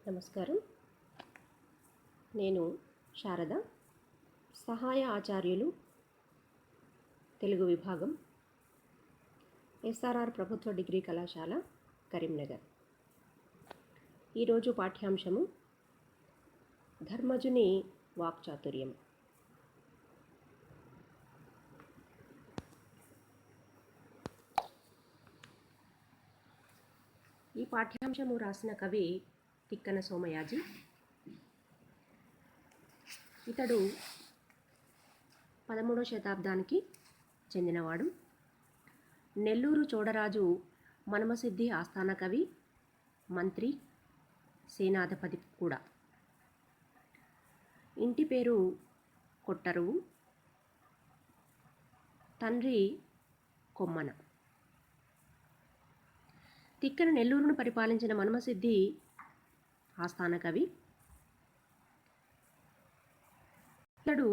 నమస్కారం. నేను శారద, సహాయ ఆచార్యులు, తెలుగు విభాగం, ఎస్ఆర్ఆర్ ప్రభుత్వ డిగ్రీ కళాశాల, కరీంనగర్. ఈరోజు పాఠ్యాంశము ధర్మజుని వాక్చాతుర్యం. ఈ పాఠ్యాంశము రాసిన కవి తిక్కన సోమయాజి. ఇతడు 13వ శతాబ్దానికి చెందినవాడు. నెల్లూరు చోడరాజు మన్మసిద్ధి ఆస్థాన కవి, మంత్రి, సేనాధిపతి కూడా. ఇంటి పేరు కొట్టరువు, తండ్రి కొమ్మన. తిక్కన నెల్లూరును పరిపాలించిన మన్మసిద్ధి ఆస్థాన కవి. ఇతడు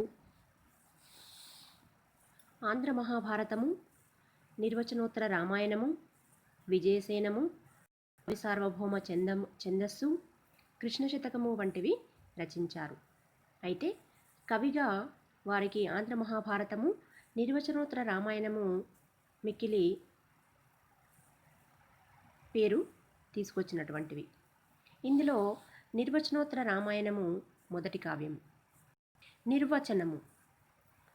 ఆంధ్ర మహాభారతము, నిర్వచనోత్తర రామాయణము, విజయసేనము, సార్వభౌమ ఛందస్సు, కృష్ణ శతకము వంటివి రచించారు. అయితే కవిగా వారికి ఆంధ్ర మహాభారతము, నిర్వచనోత్తర రామాయణము మిక్కిలి పేరు తీసుకొచ్చినటువంటివి. ఇందులో నిర్వచనోత్తర రామాయణము మొదటి కావ్యం. నిర్వచనము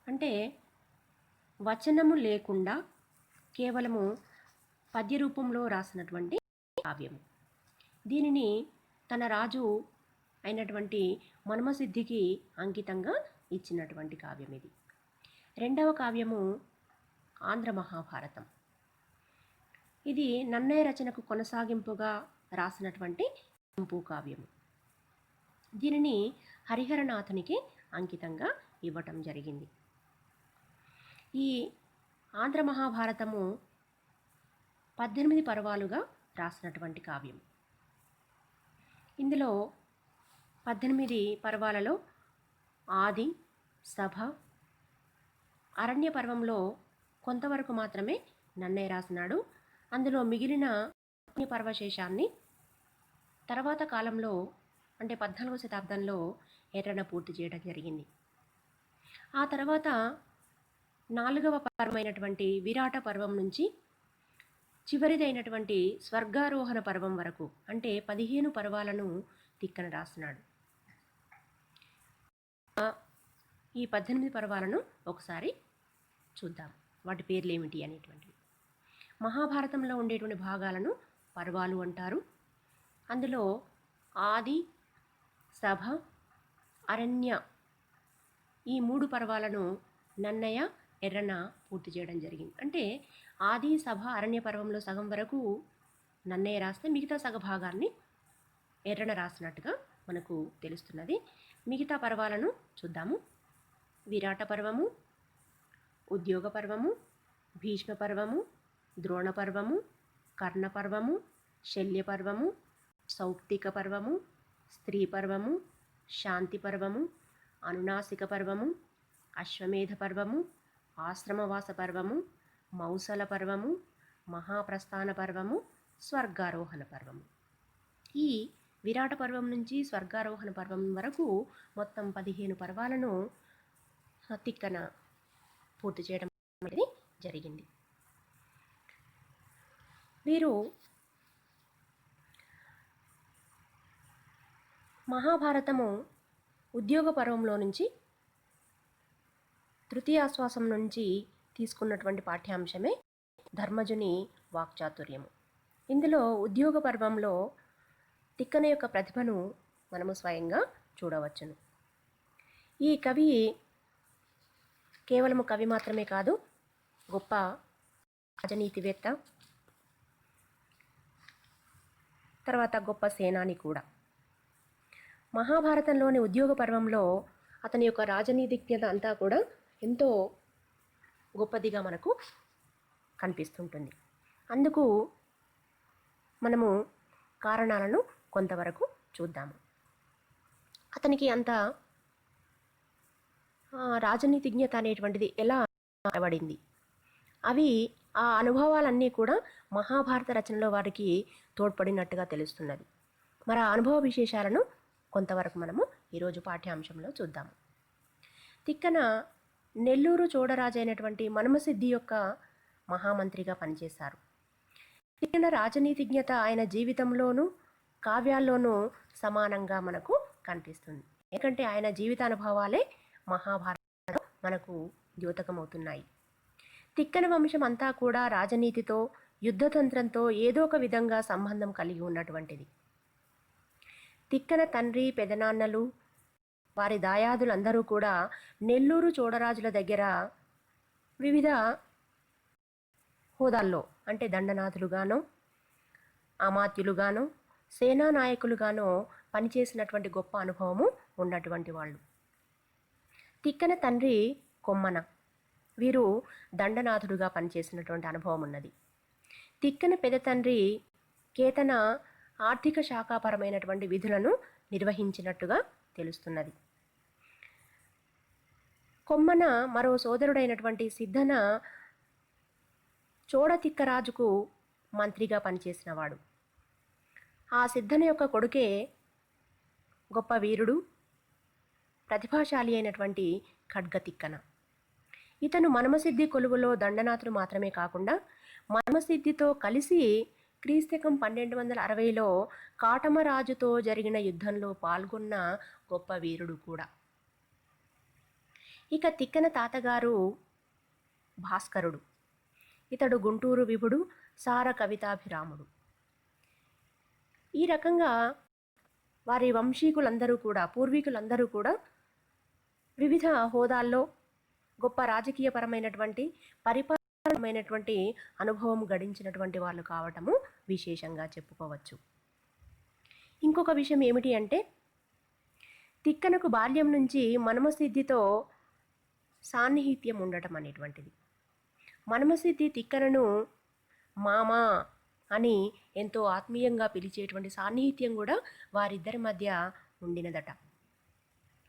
అంటే వచనము లేకుండా కేవలము పద్య రూపంలో రాసినటువంటి కావ్యము. దీనిని తన రాజు అయినటువంటి మన్మసిద్ధికి అంకితంగా ఇచ్చినటువంటి కావ్యం ఇది. రెండవ కావ్యము ఆంధ్ర మహాభారతం. ఇది నన్నయ్య రచనకు కొనసాగింపుగా రాసినటువంటి చంపు కావ్యము. దీనిని హరిహరనాథునికి అంకితంగా ఇవ్వటం జరిగింది. ఈ ఆంధ్ర మహాభారతము 18 పర్వాలుగా రాసినటువంటి కావ్యం. ఇందులో 18 పర్వాలలో ఆది, సభ, అరణ్య పర్వంలో కొంతవరకు మాత్రమే నన్నయ్య రాసినాడు. అందులో మిగిలిన పర్వశేషాన్ని తర్వాత కాలంలో అంటే 14వ శతాబ్దంలో ఎర్రన పూర్తి చేయడం జరిగింది. ఆ తర్వాత 4వ పర్వమైనటువంటి విరాట పర్వం నుంచి చివరిదైనటువంటి స్వర్గారోహణ పర్వం వరకు అంటే 15 పర్వాలను తిక్కన రాసినాడు. ఈ 18 పర్వాలను ఒకసారి చూద్దాం, వాటి పేర్లు ఏమిటి అనేటువంటివి. మహాభారతంలో ఉండేటువంటి భాగాలను పర్వాలు అంటారు. అందులో ఆది, సభ, అరణ్య ఈ 3 పర్వాలను నన్నయ్య, ఎర్రన పూర్తి చేయడం జరిగింది. అంటే ఆది, సభ, అరణ్య పర్వంలో సగం వరకు నన్నయ్య రాస్తే మిగతా సగ భాగాన్ని ఎర్రన రాసినట్టుగా మనకు తెలుస్తున్నది. మిగతా పర్వాలను చూద్దాము. విరాట పర్వము, ఉద్యోగ పర్వము, భీష్మ పర్వము, ద్రోణ పర్వము, కర్ణ పర్వము, శల్య పర్వము, సౌప్తిక పర్వము, స్త్రీ పర్వము, శాంతి పర్వము, అనునాసిక పర్వము, అశ్వమేధ పర్వము, ఆశ్రమవాస పర్వము, మౌసల పర్వము, మహాప్రస్థాన పర్వము, స్వర్గారోహణ పర్వము. ఈ విరాట పర్వం నుంచి స్వర్గారోహణ పర్వం వరకు మొత్తం 15 పర్వాలను తిక్కన పూర్తి చేయడం అనేది జరిగింది. వీరు మహాభారతము ఉద్యోగ పర్వంలో నుంచి తృతీయాశ్వాసం నుంచి తీసుకున్నటువంటి పాఠ్యాంశమే ధర్మజుని వాక్చాతుర్యము. ఇందులో ఉద్యోగ పర్వంలో తిక్కన యొక్క ప్రతిభను మనము స్వయంగా చూడవచ్చును. ఈ కవి కేవలము కవి మాత్రమే కాదు, గొప్ప రాజనీతివేత్త, తర్వాత గొప్ప సేనాని కూడా. మహాభారతంలోని ఉద్యోగ పర్వంలో అతని యొక్క రాజనీతిజ్ఞత అంతా కూడా ఎంతో గొప్పదిగా మనకు కనిపిస్తుంటుంది. అందుకు మనము కారణాలను కొంతవరకు చూద్దాము. అతనికి అంత రాజనీతిజ్ఞత అనేటువంటిది ఎలా పడింది, అవి ఆ అనుభవాలన్నీ కూడా మహాభారత రచనలో వారికి తోడ్పడినట్టుగా తెలుస్తున్నది. మరి ఆ అనుభవ విశేషాలను కొంతవరకు మనము ఈరోజు పాఠ్యాంశంలో చూద్దాము. తిక్కన నెల్లూరు చోడరాజు అయినటువంటి మనుమసిద్ధి యొక్క మహామంత్రిగా పనిచేశారు. తిక్కన రాజనీతిజ్ఞత ఆయన జీవితంలోనూ కావ్యాల్లోనూ సమానంగా మనకు కనిపిస్తుంది. ఎందుకంటే ఆయన జీవితానుభవాలే మహాభారతంలో మనకు ద్యోతకమవుతున్నాయి. తిక్కన వంశం అంతా కూడా రాజనీతితో, యుద్ధతంత్రంతో ఏదో ఒక విధంగా సంబంధం కలిగి ఉన్నటువంటిది. తిక్కన తండ్రి, పెదనాన్నలు, వారి దాయాదులందరూ కూడా నెల్లూరు చోడరాజుల దగ్గర వివిధ హోదాల్లో అంటే దండనాథులుగానో, అమాత్యులుగానో, సేనా నాయకులుగానో పనిచేసినటువంటి గొప్ప అనుభవము ఉన్నటువంటి వాళ్ళు. తిక్కన తండ్రి కొమ్మన, వీరు దండనాథుడుగా పనిచేసినటువంటి అనుభవం ఉన్నది. తిక్కన పెద తండ్రి కేతన ఆర్థిక శాఖాపరమైనటువంటి విధులను నిర్వహించినట్టుగా తెలుస్తున్నది. కొమ్మన మరో సోదరుడైనటువంటి సిద్ధన చోడతిక్కరాజుకు మంత్రిగా పనిచేసినవాడు. ఆ సిద్ధన యొక్క కొడుకే గొప్ప వీరుడు, ప్రతిభాశాలి అయినటువంటి ఖడ్గతిక్కన. ఇతను మనుమసిద్ధి కొలువులో దండనాథుడు మాత్రమే కాకుండా మనుమసిద్ధితో కలిసి క్రీస్తకం 1260లో కాటమరాజుతో జరిగిన యుద్ధంలో పాల్గొన్న గొప్ప వీరుడు కూడా. ఇక తిక్కన తాతగారు భాస్కరుడు. ఇతడు గుంటూరు విభుడు, సార కవితాభిరాముడు. ఈ రకంగా వారి వంశీకులందరూ కూడా, పూర్వీకులందరూ కూడా వివిధ హోదాల్లో గొప్ప రాజకీయపరమైనటువంటి, పరిపాలనమైనటువంటి అనుభవం గడించినటువంటి వాళ్ళు కావటము విశేషంగా చెప్పుకోవచ్చు. ఇంకొక విషయం ఏమిటి అంటే, తిక్కనకు బాల్యం నుంచి మనుమసిద్ధితో సాన్నిహిత్యం ఉండటం అనేటువంటిది. మనుమసిద్ధి తిక్కనను మామా అని ఎంతో ఆత్మీయంగా పిలిచేటువంటి సాన్నిహిత్యం కూడా వారిద్దరి మధ్య ఉండినదట.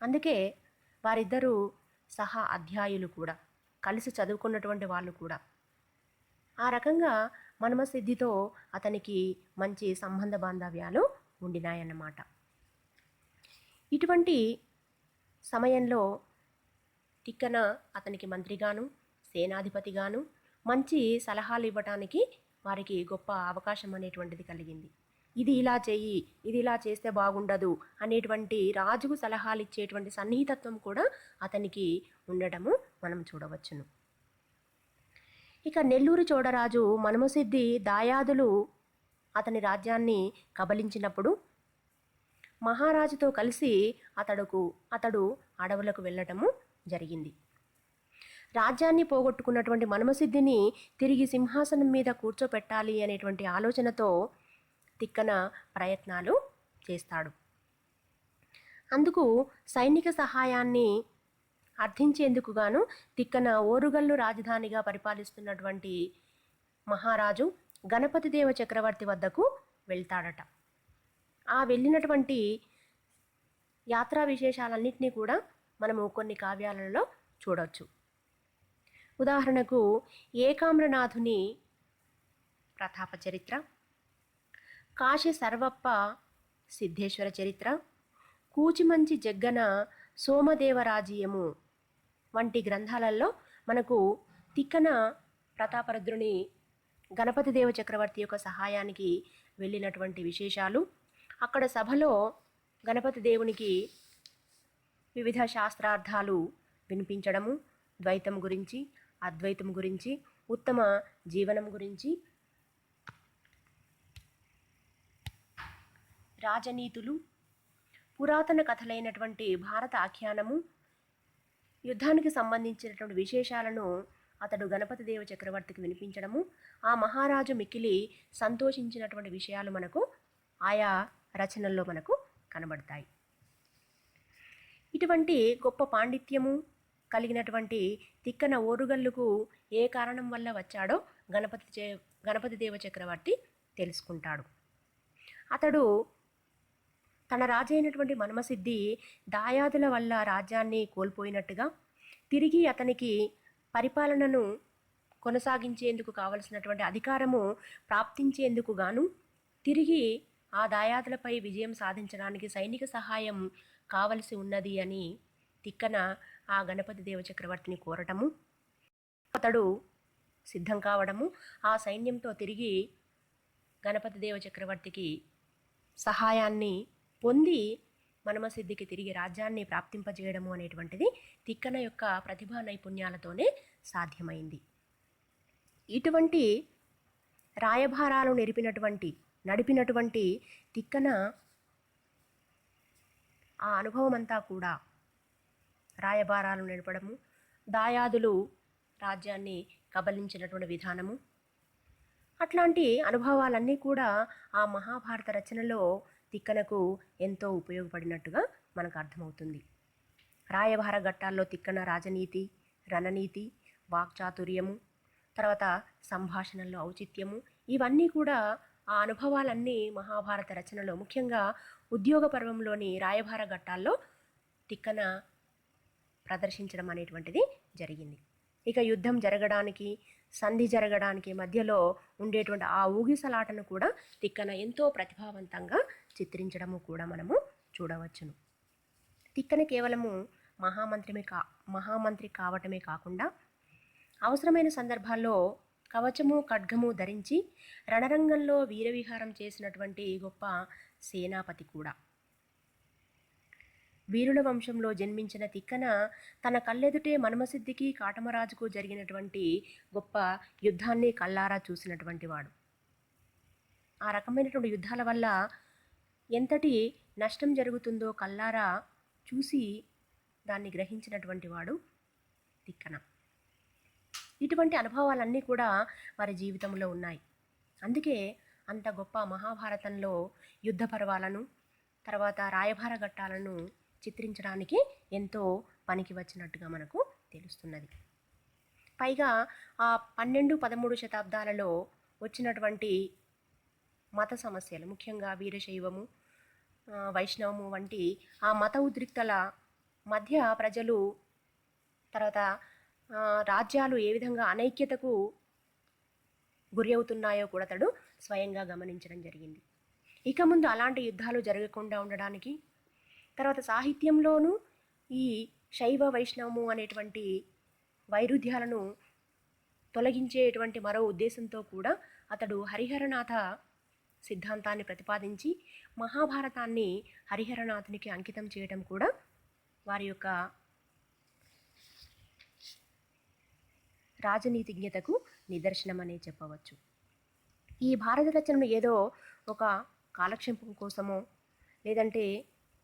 అందుకే వారిద్దరూ సహా అధ్యాయులు కూడా, కలిసి చదువుకున్నటువంటి వాళ్ళు కూడా. ఆ రకంగా మనుమసిద్ధితో అతనికి మంచి సంబంధ బాంధవ్యాలు ఉండినాయన్నమాట. ఇటువంటి సమయంలో తిక్కన అతనికి మంత్రిగాను, సేనాధిపతిగాను మంచి సలహాలు ఇవ్వటానికి వారికి గొప్ప అవకాశం అనేటువంటిది కలిగింది. ఇది ఇలా చెయ్యి, ఇది ఇలా చేస్తే బాగుండదు అనేటువంటి రాజుకు సలహాలు ఇచ్చేటువంటి సన్నిహితత్వం కూడా అతనికి ఉండటము మనం చూడవచ్చును. ఇక నెల్లూరు చోడరాజు మనుమసిద్ధి దాయాదులు అతని రాజ్యాన్ని కబలించినప్పుడు మహారాజుతో కలిసి అతడు అడవులకు వెళ్ళటము జరిగింది. రాజ్యాన్ని పోగొట్టుకున్నటువంటి మనుమసిద్ధిని తిరిగి సింహాసనం మీద కూర్చోపెట్టాలి అనేటువంటి ఆలోచనతో తిక్కన ప్రయత్నాలు చేస్తాడు. అందుకు సైనిక సహాయాన్ని అర్థించేందుకు గాను తిక్కన ఓరుగల్లు రాజధానిగా పరిపాలిస్తున్నటువంటి మహారాజు గణపతిదేవ చక్రవర్తి వద్దకు వెళ్తాడట. ఆ వెళ్ళినటువంటి యాత్రా విశేషాలన్నింటినీ కూడా మనము కొన్ని కావ్యాలలో చూడవచ్చు. ఉదాహరణకు ఏకామ్రనాథుని ప్రతాప చరిత్ర, కాశీ సర్వప్ప సిద్ధేశ్వర చరిత్ర, కూచిమంచి జగ్గన సోమదేవరాజీయము వంటి గ్రంథాలలో మనకు తిక్కన ప్రతాపరుద్రుని గణపతి దేవ చక్రవర్తి యొక్క సహాయానికి వెళ్ళినటువంటి విశేషాలు, అక్కడ సభలో గణపతి దేవునికి వివిధ శాస్త్రార్థాలు వినిపించడము, ద్వైతం గురించి, అద్వైతం గురించి, ఉత్తమ జీవనం గురించి, రాజనీతులు, పురాతన కథలైనటువంటి భారత ఆఖ్యానము, యుద్ధానికి సంబంధించినటువంటి విశేషాలను అతడు గణపతి దేవ చక్రవర్తికి వినిపించడము, ఆ మహారాజు మిక్కిలి సంతోషించినటువంటి విషయాలు మనకు ఆయా రచనల్లో మనకు కనబడతాయి. ఇటువంటి గొప్ప పాండిత్యము కలిగినటువంటి తిక్కన ఓరుగల్లుకు ఏ కారణం వల్ల వచ్చాడో గణపతి దేవ చక్రవర్తి తెలుసుకుంటాడు. అతడు తన రాజు అయినటువంటి మనుమసిద్ధి దాయాదుల వల్ల రాజ్యాన్ని కోల్పోయినట్టుగా, తిరిగి అతనికి పరిపాలనను కొనసాగించేందుకు కావలసినటువంటి అధికారము ప్రాప్తించేందుకు గాను తిరిగి ఆ దాయాదులపై విజయం సాధించడానికి సైనిక సహాయం కావలసి ఉన్నది అని తిక్కన ఆ గణపతి దేవ చక్రవర్తిని కోరటము, అతడు సిద్ధం కావడము, ఆ సైన్యంతో తిరిగి గణపతి దేవ చక్రవర్తికి సహాయాన్ని పొంది మనమసిద్ధికి తిరిగి రాజ్యాన్ని ప్రాప్తింపజేయడము అనేటువంటిది తిక్కన యొక్క ప్రతిభా నైపుణ్యాలతోనే సాధ్యమైంది. ఇటువంటి రాయభారాలు నడిపినటువంటి తిక్కన ఆ అనుభవం అంతా కూడా రాయబారాలు నడపడము, దాయాదులు రాజ్యాన్ని కబలించినటువంటి విధానము, అట్లాంటి అనుభవాలన్నీ కూడా ఆ మహాభారత రచనలో తిక్కనకు ఎంతో ఉపయోగపడినట్టుగా మనకు అర్థమవుతుంది. రాయభార ఘట్టాల్లో తిక్కన రాజనీతి, రణనీతి, వాక్చాతుర్యము, తర్వాత సంభాషణల్లో ఔచిత్యము, ఇవన్నీ కూడా ఆ అనుభవాలన్నీ మహాభారత రచనలో ముఖ్యంగా ఉద్యోగ పర్వంలోని రాయభార ఘట్టాల్లో తిక్కన ప్రదర్శించడం అనేటువంటిది జరిగింది. ఇక యుద్ధం జరగడానికి, సంధి జరగడానికి మధ్యలో ఉండేటువంటి ఆ ఊగిసలాటను కూడా తిక్కన ఎంతో ప్రతిభావంతంగా చిత్రించడము కూడా మనము చూడవచ్చును. తిక్కన కేవలము మహామంత్రి కావటమే కాకుండా అవసరమైన సందర్భాల్లో కవచము ఖడ్గము ధరించి రణరంగంలో వీరవిహారం చేసినటువంటి గొప్ప సేనాపతి కూడా. వీరుల వంశంలో జన్మించిన తిక్కన తన కళ్ళెదుటే మనమసిద్ధికి కాటమరాజుకు జరిగినటువంటి గొప్ప యుద్ధాన్ని కళ్ళారా చూసినటువంటి వాడు. ఆ రకమైనటువంటి యుద్ధాల వల్ల ఎంతటి నష్టం జరుగుతుందో కళ్ళారా చూసి దాన్ని గ్రహించినటువంటి వాడు తిక్కన. ఇటువంటి అనుభవాలన్నీ కూడా వారి జీవితంలో ఉన్నాయి. అందుకే అంత గొప్ప మహాభారతంలో యుద్ధ పర్వాలను, తర్వాత రాయభార ఘట్టాలను చిత్రించడానికి ఎంతో పనికి వచ్చినట్టుగా మనకు తెలుస్తున్నది. పైగా ఆ 12-13 శతాబ్దాలలో వచ్చినటువంటి మత సమస్యలు, ముఖ్యంగా వీరశైవము, వైష్ణవము వంటి ఆ మత ఉద్రిక్తల మధ్య ప్రజలు, తర్వాత రాజ్యాలు ఏ విధంగా అనైక్యతకు గురి అవుతున్నాయో కూడా అతడు స్వయంగా గమనించడం జరిగింది. ఇక ముందు అలాంటి యుద్ధాలు జరగకుండా ఉండడానికి, తర్వాత సాహిత్యంలోనూ ఈ శైవ వైష్ణవము అనేటువంటి వైరుధ్యాలను తొలగించేటువంటి మరో ఉద్దేశంతో కూడా అతడు హరిహరనాథ సిద్ధాంతాన్ని ప్రతిపాదించి మహాభారతాన్ని హరిహరనాథునికి అంకితం చేయడం కూడా వారి యొక్క రాజనీతిజ్ఞతకు నిదర్శనమనే చెప్పవచ్చు. ఈ భారత రచనను ఏదో ఒక కాలక్షేపం కోసమో లేదంటే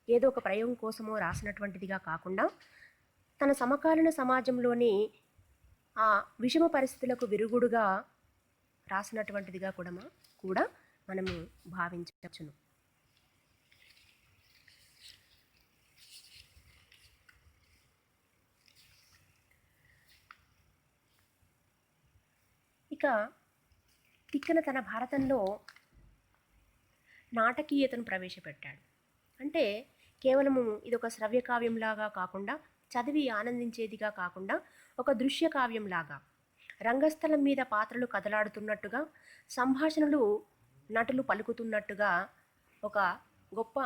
ఏదో ఒక ప్రయోగం కోసమో రాసినటువంటిదిగా కాకుండా తన సమకాలీన సమాజంలోని ఆ విషమ పరిస్థితులకు విరుగుడుగా రాసినటువంటిదిగా కూడా మనము భావించవచ్చును. ఇక తిక్కన తన భారతంలో నాటకీయతను ప్రవేశపెట్టాడు. అంటే కేవలము ఇదొక శ్రవ్య కావ్యంలాగా కాకుండా, చదివి ఆనందించేదిగా కాకుండా, ఒక దృశ్య కావ్యంలాగా రంగస్థలం మీద పాత్రలు కదలాడుతున్నట్టుగా, సంభాషణలు నటులు పలుకుతున్నట్టుగా ఒక గొప్ప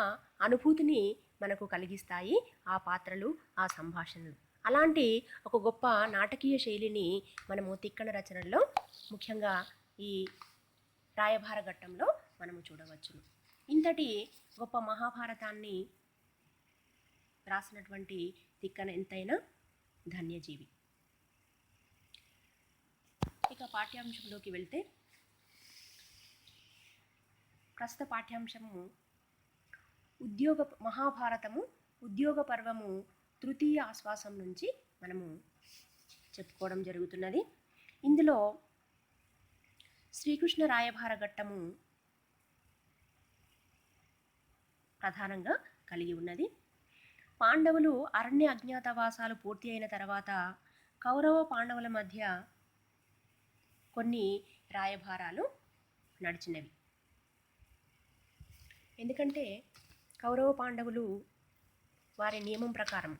అనుభూతిని మనకు కలిగిస్తాయి ఆ పాత్రలు, ఆ సంభాషణలు. అలాంటి ఒక గొప్ప నాటకీయ శైలిని మనము తిక్కన రచనల్లో, ముఖ్యంగా ఈ రాయభార ఘట్టంలో మనము చూడవచ్చును. ఇంతటి గొప్ప మహాభారతాన్ని రాసినటువంటి తిక్కన ఎంతైనా ధన్యజీవి. ఇక పాఠ్యాంశంలోకి వెళ్తే, ప్రస్తుత పాఠ్యాంశము మహాభారతము ఉద్యోగ పర్వము తృతీయ ఆశ్వాసం నుంచి మనము చెప్పుకోవడం జరుగుతున్నది. ఇందులో శ్రీకృష్ణ రాయభార ఘట్టము ప్రధానంగా కలిగి ఉన్నది. పాండవులు అరణ్య అజ్ఞాతవాసాలు పూర్తి అయిన తర్వాత కౌరవ పాండవుల మధ్య కొన్ని రాయభారాలు నడిచినవి. ఎందుకంటే కౌరవ పాండవులు వారి నియమం ప్రకారం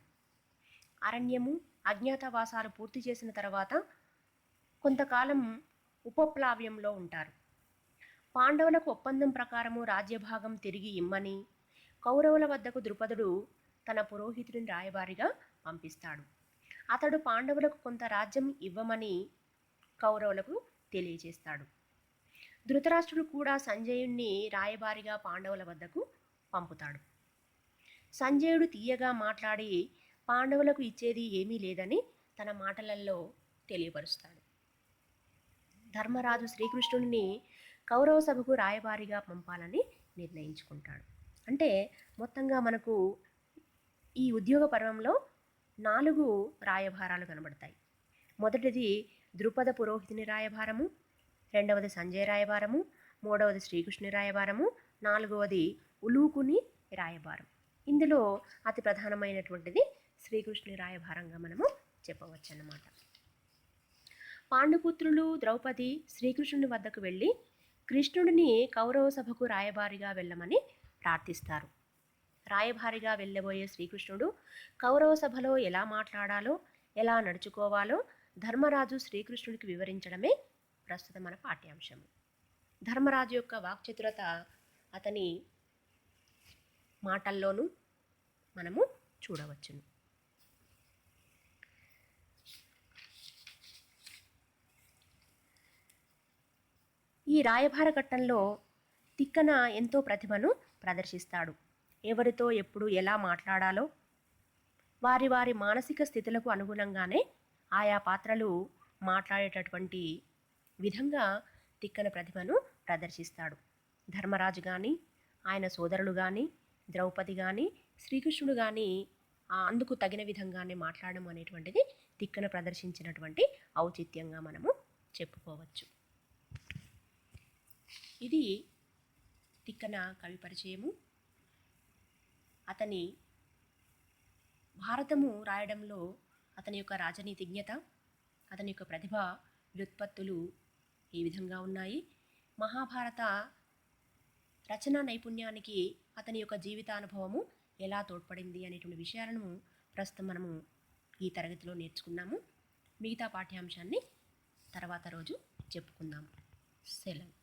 అరణ్యము అజ్ఞాతవాసాలు పూర్తి చేసిన తర్వాత కొంతకాలం ఉపప్లావ్యంలో ఉంటారు. పాండవులకు ఒప్పందం ప్రకారము రాజ్యభాగం తిరిగి ఇమ్మని కౌరవుల వద్దకు ద్రుపదుడు తన పురోహితుడిని రాయబారిగా పంపిస్తాడు. అతడు పాండవులకు కొంత రాజ్యం ఇవ్వమని కౌరవులకు తెలియజేస్తాడు. ధృతరాష్ట్రుడు కూడా సంజయుణ్ణి రాయబారిగా పాండవుల వద్దకు పంపుతాడు. సంజయుడు తీయగా మాట్లాడి పాండవులకు ఇచ్చేది ఏమీ లేదని తన మాటలలో తెలియపరుస్తాడు. ధర్మరాజు శ్రీకృష్ణుడిని కౌరవ సభకు రాయబారిగా పంపాలని నిర్ణయించుకుంటాడు. అంటే మొత్తంగా మనకు ఈ ఉద్యోగ పర్వంలో 4 రాయభారాలు కనబడతాయి. మొదటిది ద్రుపద పురోహితుని రాయభారము, రెండవది సంజయ రాయబారము, మూడవది శ్రీకృష్ణుని రాయబారము, నాలుగవది ఉలూకుని రాయబారం. ఇందులో అతి ప్రధానమైనటువంటిది శ్రీకృష్ణుని రాయభారంగా మనము చెప్పవచ్చు అన్నమాట. పాండుపుత్రులు ద్రౌపది శ్రీకృష్ణుని వద్దకు వెళ్ళి కృష్ణుడిని కౌరవ సభకు రాయబారిగా వెళ్ళమని ప్రార్థిస్తారు. రాయబారిగా వెళ్ళబోయే శ్రీకృష్ణుడు కౌరవ సభలో ఎలా మాట్లాడాలో, ఎలా నడుచుకోవాలో ధర్మరాజు శ్రీకృష్ణుడికి వివరించడమే ప్రస్తుత మన పాఠ్యాంశము. ధర్మరాజు యొక్క వాక్చతురత అతని మాటల్లోనూ మనము చూడవచ్చును. ఈ రాయబార ఘట్టంలో తిక్కన ఎంతో ప్రతిభను ప్రదర్శిస్తాడు. ఎవరితో ఎప్పుడు ఎలా మాట్లాడాలో, వారి వారి మానసిక స్థితులకు అనుగుణంగానే ఆయా పాత్రలు మాట్లాడేటటువంటి విధంగా తిక్కన ప్రతిభను ప్రదర్శిస్తాడు. ధర్మరాజు కానీ, ఆయన సోదరులు కానీ, ద్రౌపది కానీ, శ్రీకృష్ణుడు కానీ అందుకు తగిన విధంగానే మాట్లాడడం అనేటువంటిది తిక్కన ప్రదర్శించినటువంటి ఔచిత్యంగా మనము చెప్పుకోవచ్చు. ఇది తిక్కన కవి పరిచయము. అతని భారతము రాయడంలో అతని యొక్క రాజనీతిజ్ఞత, అతని యొక్క ప్రతిభ వ్యుత్పత్తులు ఈ విధంగా ఉన్నాయి. మహాభారత రచనా నైపుణ్యానికి అతని యొక్క జీవితానుభవము ఎలా తోడ్పడింది అనేటువంటి విషయాలను ప్రస్తుతం మనము ఈ తరగతిలో నేర్చుకున్నాము. మిగతా పాఠ్యాంశాన్ని తర్వాత రోజు చెప్పుకుందాము. సెలవు.